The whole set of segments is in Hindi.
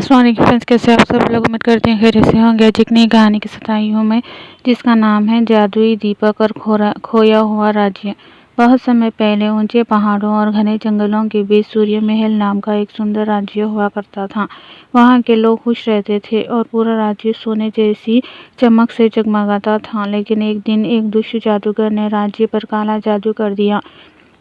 अस्सलाम फ्रेंड्स, कैसे आप सब लोग। उम्मीद करते हैं खैरियत से होंगे। आज एक नई कहानी की साथ आई हूँ मैं, जिसका नाम है जादुई दीपक और खोया हुआ राज्य। बहुत समय पहले ऊंचे पहाड़ों और घने जंगलों के बीच सूर्य महल नाम का एक सुंदर राज्य हुआ करता था। वहाँ के लोग खुश रहते थे और पूरा राज्य सोने जैसी चमक से जगमगाता था। लेकिन एक दिन एक दुष्ट जादूगर ने राज्य पर काला जादू कर दिया।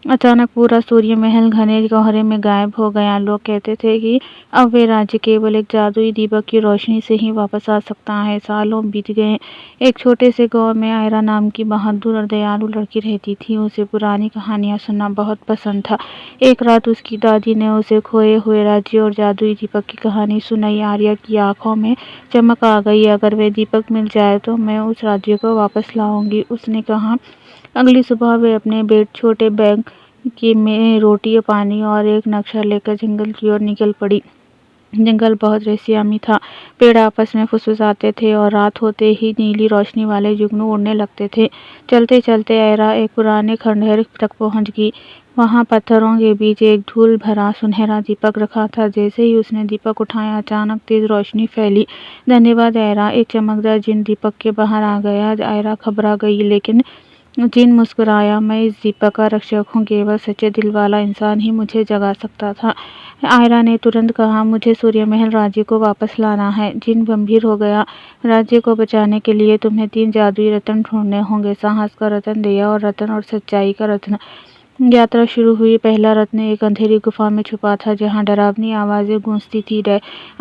अचानक पूरा सूर्य महल घने कोहरे में गायब हो गया। लोग कहते थे कि अब वे राज्य केवल एक जादुई दीपक की रोशनी से ही वापस आ सकता है। सालों बीत गए। एक छोटे से गांव में आयरा नाम की बहादुर और दयालु लड़की रहती थी। उसे पुरानी कहानियां सुनना बहुत पसंद था। एक रात उसकी दादी ने उसे खोए हुए राज्य और जादुई दीपक की कहानी सुनाई। आर्या की आंखों में चमक आ गई। अगर वे दीपक मिल जाए तो मैं उस राज्य को वापस लाऊंगी, उसने कहा। अगली सुबह वे अपने छोटे बैग में रोटी, पानी और एक नक्शा लेकर जंगल की ओर निकल पड़ी। जंगल बहुत रहस्यमयी था। पेड़ आपस में फुसफुसाते थे और रात होते ही नीली रोशनी वाले जुगनू उड़ने लगते थे। चलते चलते आयरा एक पुराने खंडहर तक पहुंच गई। वहां पत्थरों के बीच एक धूल भरा सुनहरा दीपक रखा था। जैसे ही उसने दीपक उठाया, अचानक तेज रोशनी फैली। धन्यवाद आयरा, एक चमकदार जिन दीपक के बाहर आ गया। आयरा घबरा गई, लेकिन जिन मुस्कुराया। मैं इस दीपक का रक्षक हूँ, केवल सच्चे दिल वाला इंसान ही मुझे जगा सकता था। आयरा ने तुरंत कहा, मुझे सूर्य महल राज्य को वापस लाना है। जिन गंभीर हो गया। राज्य को बचाने के लिए तुम्हें 3 जादुई रत्न ढूंढने होंगे, साहस का रत्न, दया और रत्न और सच्चाई का रत्न। यात्रा शुरू हुई। पहला रत्न एक अंधेरी गुफा में छुपा था, जहाँ डरावनी आवाजें गूंजती थी।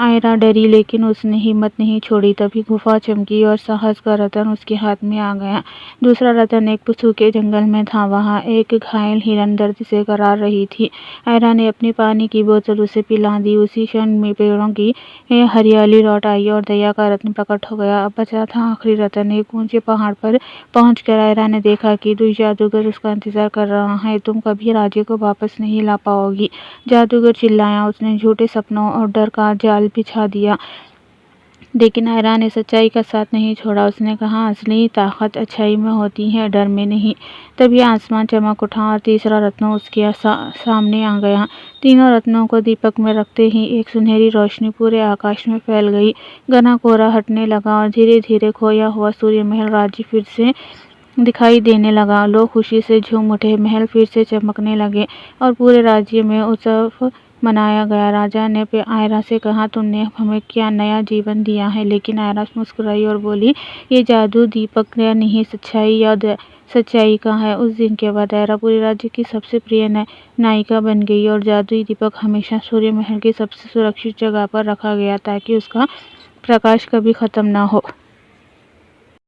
आयरा डरी, लेकिन उसने हिम्मत नहीं छोड़ी। तभी गुफा चमकी और साहस का रत्न उसके हाथ में आ गया। दूसरा रत्न एक सूखे जंगल में था। वहाँ एक घायल हिरन दर्द से कराह रही थी। आयरा ने अपनी पानी की बोतल उसे पिला दी। उसी क्षण में पेड़ों की हरियाली लौट आई और दया का रत्न प्रकट हो गया। अब बचा था आखिरी रत्न। एक ऊंचे पहाड़ पर पहुंचकर आयरा ने देखा कि दुष्ट जादूगर उसका इंतजार कर रहा है। तुम कभी राज्य को वापस नहीं ला पाओगी, जादूगर चिल्लाया। उसने झूठे सपनों और डर का जाल बिछा दिया। लेकिन आयरा ने सच्चाई का साथ नहीं छोड़ा। उसने कहा, असली ताकत अच्छाई में होती है, डर में नहीं। तभी आसमान चमक उठा और तीसरा रत्न उसके सामने आ गया। तीनों रत्नों को दीपक में रखते ही एक सुनहरी रोशनी पूरे आकाश में फैल गई। घना कोहरा हटने लगा और धीरे धीरे खोया हुआ सूर्य महल राज्य फिर से दिखाई देने लगा। लोग खुशी से झूम उठे। महल फिर से चमकने लगे और पूरे राज्य में उत्सव मनाया गया। राजा ने आयरा से कहा, तुमने हमें क्या नया जीवन दिया है। लेकिन आयरा मुस्कुराई और बोली, ये जादू दीपक का नहीं, सच्चाई का है। उस दिन के बाद आयरा पूरे राज्य की सबसे प्रिय नायिका बन गई और जादुई दीपक हमेशा सूर्य महल की सबसे सुरक्षित जगह पर रखा गया, ताकि उसका प्रकाश कभी खत्म ना हो।